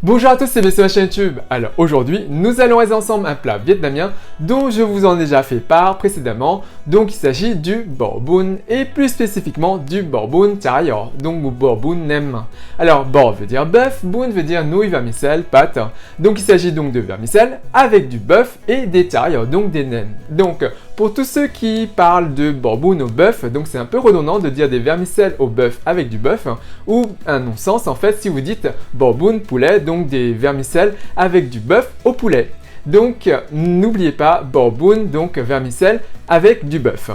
Bonjour à tous, c'est sur ma chaîne YouTube. Alors aujourd'hui, nous allons réaliser ensemble un plat vietnamien dont je vous en ai déjà fait part précédemment. Donc il s'agit du bò bun et plus spécifiquement du bò bun chả giò, donc bò bun nem. Alors bò veut dire bœuf, bun veut dire nouilles, vermicelle, pâte. Donc il s'agit donc de vermicelle avec du bœuf et des chả giò, donc des nems. Donc pour tous ceux qui parlent de bò bun au bœuf, donc c'est un peu redondant de dire des vermicelles au bœuf avec du bœuf ou un non-sens en fait si vous dites bò bun poulet, donc des vermicelles avec du bœuf au poulet. Donc n'oubliez pas bò bun, donc vermicelle avec du bœuf.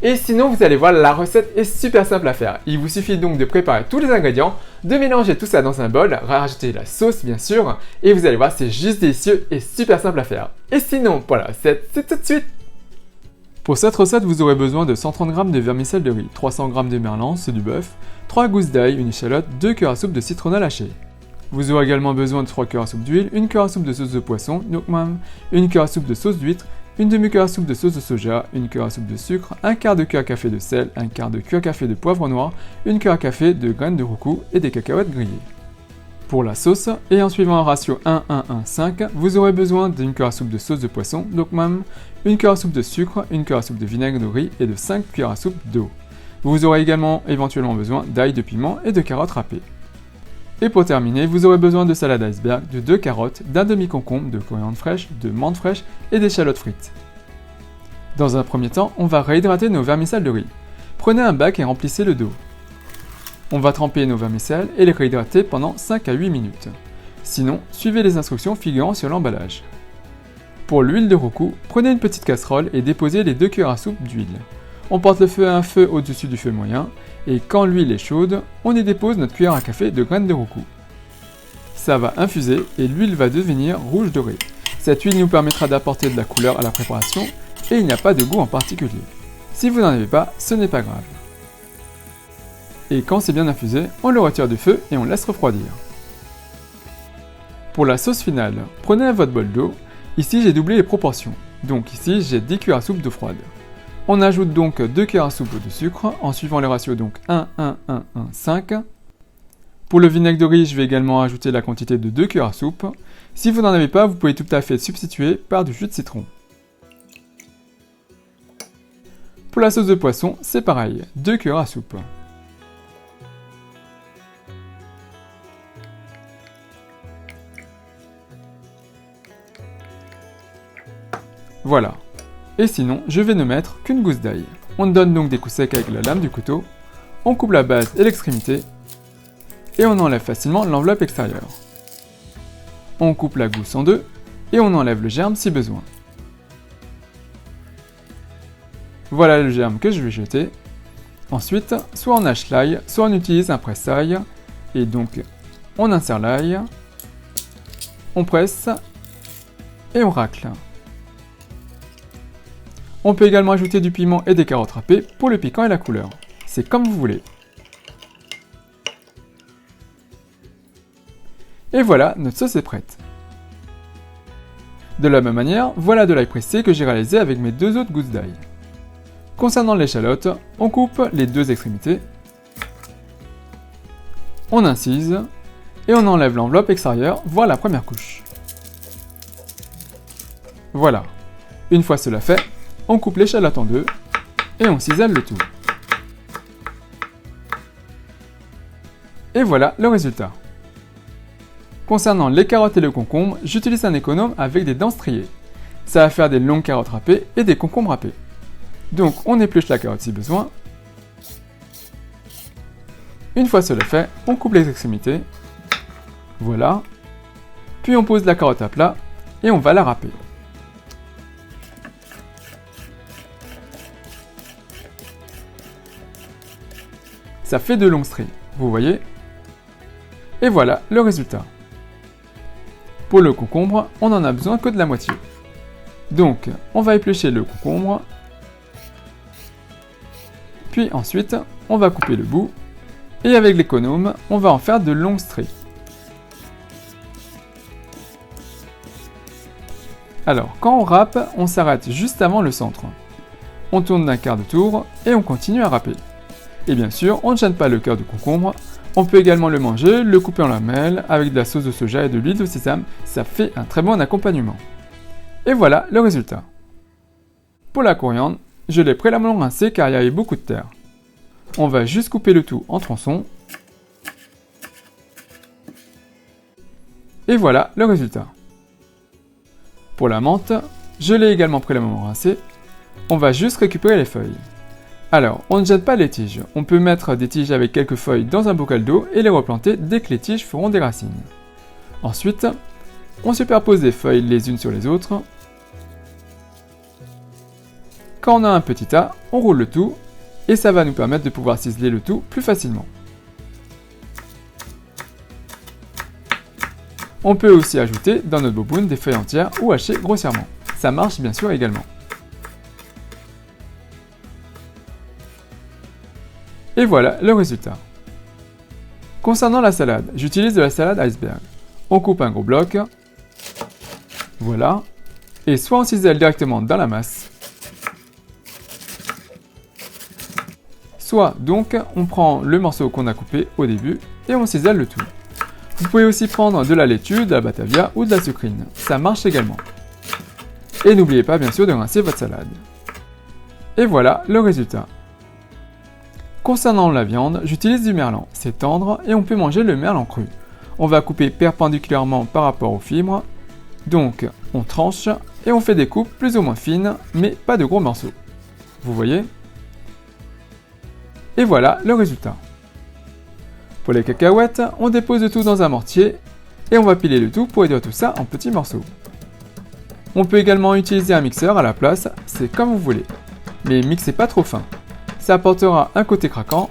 Et sinon vous allez voir, la recette est super simple à faire. Il vous suffit donc de préparer tous les ingrédients, de mélanger tout ça dans un bol, rajouter la sauce bien sûr, et vous allez voir c'est juste délicieux et super simple à faire. Et sinon pour la recette, c'est tout de suite. Pour cette recette, vous aurez besoin de 130 g de vermicelle de riz, 300 g de merlan, c'est du bœuf, 3 gousses d'ail, une échalote, 2 cuillères à soupe de citronnelle hachée. Vous aurez également besoin de 3 cuillères à soupe d'huile, 1 cuillère à soupe de sauce de poisson, nokmam, 1 cuillère à soupe de sauce d'huître, une demi-cuillère à soupe de sauce de soja, 1 cuillère à soupe de sucre, 1 quart de cuillère à café de sel, 1 quart de cuillère à café de poivre noir, 1 cuillère à café de graines de roucou et des cacahuètes grillées. Pour la sauce, et en suivant un ratio 1-1-1-5, vous aurez besoin d'une cuillère à soupe de sauce de poisson, nokmam, 1 cuillère à soupe de sucre, 1 cuillère à soupe de vinaigre de riz et de 5 cuillères à soupe d'eau. Vous aurez également éventuellement besoin d'ail, de piment et de carottes râpées. Et pour terminer, vous aurez besoin de salade iceberg, de 2 carottes, d'un demi-concombre, de coriandre fraîche, de menthe fraîche et d'échalotes frites. Dans un premier temps, on va réhydrater nos vermicelles de riz. Prenez un bac et remplissez le d'eau. On va tremper nos vermicelles et les réhydrater pendant 5 à 8 minutes. Sinon, suivez les instructions figurant sur l'emballage. Pour l'huile de roucou, prenez une petite casserole et déposez les 2 cuillères à soupe d'huile. On porte le feu à un feu au-dessus du feu moyen, et quand l'huile est chaude, on y dépose notre cuillère à café de graines de roucou. Ça va infuser et l'huile va devenir rouge dorée. Cette huile nous permettra d'apporter de la couleur à la préparation et il n'y a pas de goût en particulier. Si vous n'en avez pas, ce n'est pas grave. Et quand c'est bien infusé, on le retire du feu et on laisse refroidir. Pour la sauce finale, prenez votre bol d'eau. Ici j'ai doublé les proportions, donc ici j'ai 10 cuillères à soupe d'eau froide. On ajoute donc 2 cuillères à soupe de sucre, en suivant les ratios donc 1-1-1-1-5. Pour le vinaigre de riz, je vais également ajouter la quantité de 2 cuillères à soupe. Si vous n'en avez pas, vous pouvez tout à fait substituer par du jus de citron. Pour la sauce de poisson, c'est pareil, 2 cuillères à soupe. Voilà. Et sinon, je vais ne mettre qu'une gousse d'ail. On donne donc des coups secs avec la lame du couteau, on coupe la base et l'extrémité, et on enlève facilement l'enveloppe extérieure. On coupe la gousse en deux, et on enlève le germe si besoin. Voilà le germe que je vais jeter. Ensuite, soit on hache l'ail, soit on utilise un presse-ail, et donc on insère l'ail, on presse, et on racle. On peut également ajouter du piment et des carottes râpées pour le piquant et la couleur. C'est comme vous voulez. Et voilà, notre sauce est prête. De la même manière, voilà de l'ail pressé que j'ai réalisé avec mes 2 autres gousses d'ail. Concernant l'échalote, on coupe les 2 extrémités, on incise et on enlève l'enveloppe extérieure, voire la première couche. Voilà. Une fois cela fait, on coupe l'échalote en deux et on cisèle le tout. Et voilà le résultat. Concernant les carottes et le concombre, j'utilise un économe avec des dents striées. Ça va faire des longues carottes râpées et des concombres râpés. Donc on épluche la carotte si besoin. Une fois cela fait, on coupe les extrémités. Voilà. Puis on pose la carotte à plat et on va la râper. Ça fait de longues stries, vous voyez? Et voilà le résultat. Pour le concombre, on n'en a besoin que de la moitié. Donc, on va éplucher le concombre. Puis ensuite, on va couper le bout. Et avec l'économe, on va en faire de longues stries. Alors, quand on râpe, on s'arrête juste avant le centre. On tourne d'un quart de tour et on continue à râper. Et bien sûr, on ne gêne pas le cœur de concombre. On peut également le manger, le couper en lamelles, avec de la sauce de soja et de l'huile de sésame, ça fait un très bon accompagnement. Et voilà le résultat. Pour la coriandre, je l'ai préalablement rincée car il y avait beaucoup de terre. On va juste couper le tout en tronçons. Et voilà le résultat. Pour la menthe, je l'ai également préalablement rincée. On va juste récupérer les feuilles. Alors, on ne jette pas les tiges. On peut mettre des tiges avec quelques feuilles dans un bocal d'eau et les replanter dès que les tiges feront des racines. Ensuite, on superpose les feuilles les unes sur les autres. Quand on a un petit tas, on roule le tout et ça va nous permettre de pouvoir ciseler le tout plus facilement. On peut aussi ajouter dans notre boboon des feuilles entières ou hachées grossièrement. Ça marche bien sûr également. Et voilà le résultat. Concernant la salade, j'utilise de la salade iceberg. On coupe un gros bloc. Voilà. Et soit on cisèle directement dans la masse. Soit donc on prend le morceau qu'on a coupé au début et on cisèle le tout. Vous pouvez aussi prendre de la laitue, de la batavia ou de la sucrine. Ça marche également. Et n'oubliez pas bien sûr de rincer votre salade. Et voilà le résultat. Concernant la viande, j'utilise du merlan. C'est tendre et on peut manger le merlan cru. On va couper perpendiculairement par rapport aux fibres. Donc, on tranche et on fait des coupes plus ou moins fines, mais pas de gros morceaux. Vous voyez ? Et voilà le résultat. Pour les cacahuètes, on dépose le tout dans un mortier et on va piler le tout pour réduire tout ça en petits morceaux. On peut également utiliser un mixeur à la place, c'est comme vous voulez. Mais mixez pas trop fin. Ça apportera un côté craquant.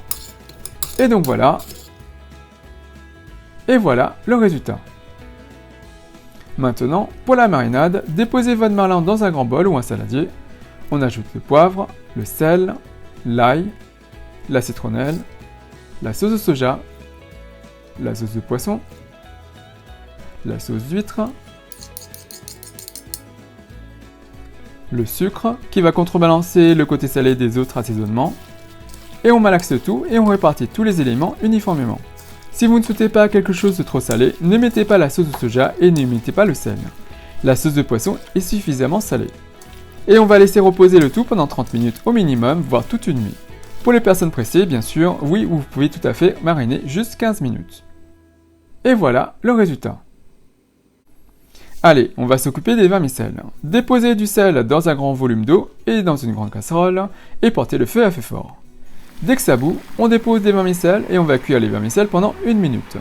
Et donc voilà. Et voilà le résultat. Maintenant, pour la marinade, déposez votre merlan dans un grand bol ou un saladier. On ajoute le poivre, le sel, l'ail, la citronnelle, la sauce de soja, la sauce de poisson, la sauce d'huître, le sucre qui va contrebalancer le côté salé des autres assaisonnements, et on malaxe tout et on répartit tous les éléments uniformément. Si vous ne souhaitez pas quelque chose de trop salé, ne mettez pas la sauce de soja et ne mettez pas le sel. La sauce de poisson est suffisamment salée. Et on va laisser reposer le tout pendant 30 minutes au minimum, voire toute une nuit. Pour les personnes pressées, bien sûr, oui, vous pouvez tout à fait mariner juste 15 minutes. Et voilà le résultat. Allez, on va s'occuper des vermicelles. Déposez du sel dans un grand volume d'eau et dans une grande casserole et portez le feu à feu fort. Dès que ça bout, on dépose des vermicelles et on va cuire les vermicelles pendant 1 minute.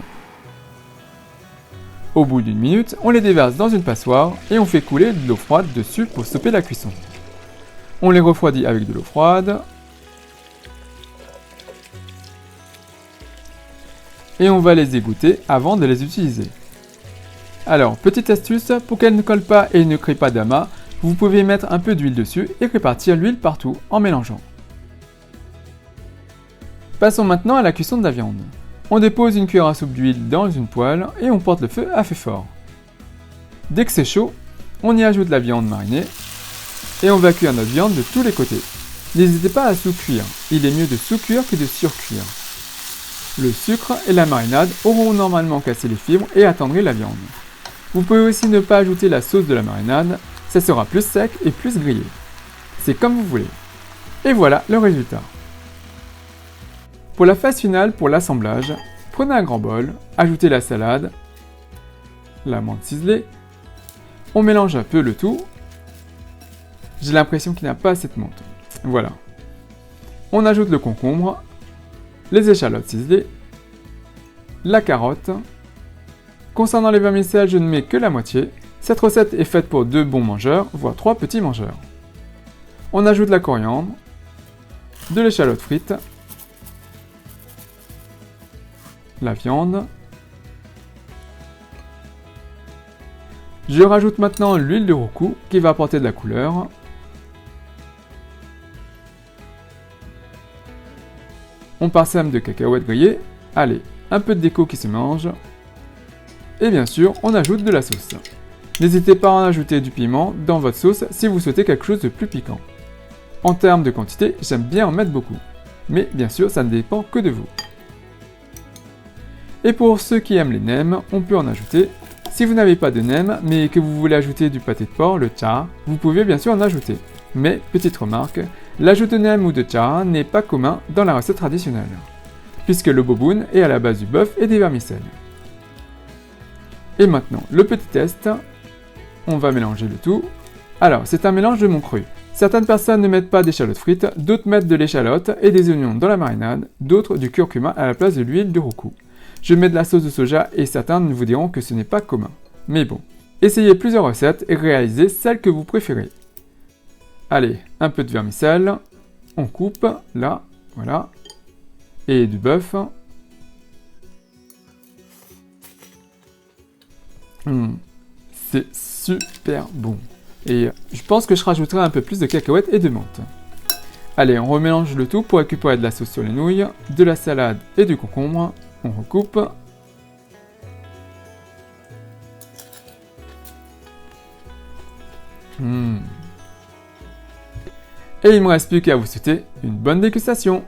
Au bout d'1 minute, on les déverse dans une passoire et on fait couler de l'eau froide dessus pour stopper la cuisson. On les refroidit avec de l'eau froide. Et on va les égoutter avant de les utiliser. Alors, petite astuce, pour qu'elles ne collent pas et ne créent pas d'amas, vous pouvez mettre un peu d'huile dessus et répartir l'huile partout en mélangeant. Passons maintenant à la cuisson de la viande. On dépose une cuillère à soupe d'huile dans une poêle et on porte le feu à feu fort. Dès que c'est chaud, on y ajoute la viande marinée et on va cuire notre viande de tous les côtés. N'hésitez pas à sous-cuire, il est mieux de sous-cuire que de surcuire. Le sucre et la marinade auront normalement cassé les fibres et attendri la viande. Vous pouvez aussi ne pas ajouter la sauce de la marinade, ça sera plus sec et plus grillé. C'est comme vous voulez. Et voilà le résultat. Pour la phase finale, pour l'assemblage, prenez un grand bol, ajoutez la salade, la menthe ciselée, on mélange un peu le tout. J'ai l'impression qu'il n'y a pas assez de menthe. Voilà. On ajoute le concombre, les échalotes ciselées, la carotte. Concernant les vermicelles, je ne mets que la moitié. Cette recette est faite pour 2 bons mangeurs, voire 3 petits mangeurs. On ajoute la coriandre, de l'échalote frite, la viande. Je rajoute maintenant l'huile de roucou qui va apporter de la couleur. On parsème de cacahuètes grillées. Allez, un peu de déco qui se mange. Et bien sûr, on ajoute de la sauce. N'hésitez pas à en ajouter du piment dans votre sauce si vous souhaitez quelque chose de plus piquant. En termes de quantité, j'aime bien en mettre beaucoup. Mais bien sûr, ça ne dépend que de vous. Et pour ceux qui aiment les nems, on peut en ajouter. Si vous n'avez pas de nems, mais que vous voulez ajouter du pâté de porc, le char, vous pouvez bien sûr en ajouter. Mais, petite remarque, l'ajout de nem ou de char n'est pas commun dans la recette traditionnelle, puisque le boboon est à la base du bœuf et des vermicelles. Et maintenant, le petit test, on va mélanger le tout. Alors, c'est un mélange de mon cru. Certaines personnes ne mettent pas d'échalotes frites, d'autres mettent de l'échalote et des oignons dans la marinade, d'autres du curcuma à la place de l'huile de roucou. Je mets de la sauce de soja et certains vous diront que ce n'est pas commun. Mais bon, essayez plusieurs recettes et réalisez celle que vous préférez. Allez, un peu de vermicelle, on coupe, là, voilà, et du bœuf. C'est super bon. Et je pense que je rajouterai un peu plus de cacahuètes et de menthe. Allez, on remélange le tout pour récupérer de la sauce sur les nouilles, de la salade et du concombre. On recoupe. Et il ne me reste plus qu'à vous souhaiter une bonne dégustation.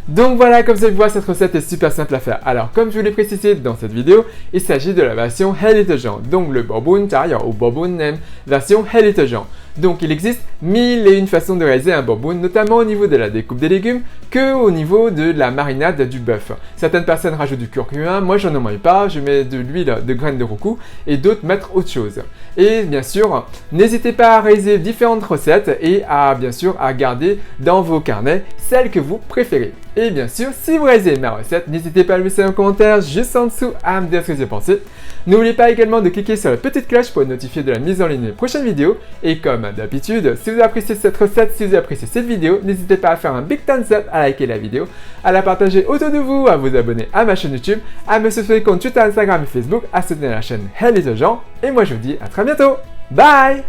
Donc voilà, comme vous pouvez voir, cette recette est super simple à faire. Alors, comme je vous l'ai précisé dans cette vidéo, il s'agit de la version Helitajan, donc le boboon chariot ou boboon nem, version Helitajan. Donc il existe 1001 façons de réaliser un boboon, notamment au niveau de la découpe des légumes, que au niveau de la marinade du bœuf. Certaines personnes rajoutent du curcuma, moi j'en mets pas, je mets de l'huile de graines de roucou, et d'autres mettent autre chose. Et bien sûr, n'hésitez pas à réaliser différentes recettes et à bien sûr à garder dans vos carnets celles que vous préférez. Et bien sûr, si vous réalisez ma recette, n'hésitez pas à me laisser un commentaire juste en dessous à me dire ce que vous en pensez. N'oubliez pas également de cliquer sur la petite cloche pour être notifié de la mise en ligne des prochaines vidéos. Et comme d'habitude, si vous appréciez cette recette, si vous appréciez cette vidéo, n'hésitez pas à faire un big thumbs up, à liker la vidéo, à la partager autour de vous, à vous abonner à ma chaîne YouTube, à me suivre sur les comptes Twitter, Instagram et Facebook, à soutenir la chaîne Helitajan. Et moi je vous dis à très bientôt. Bye!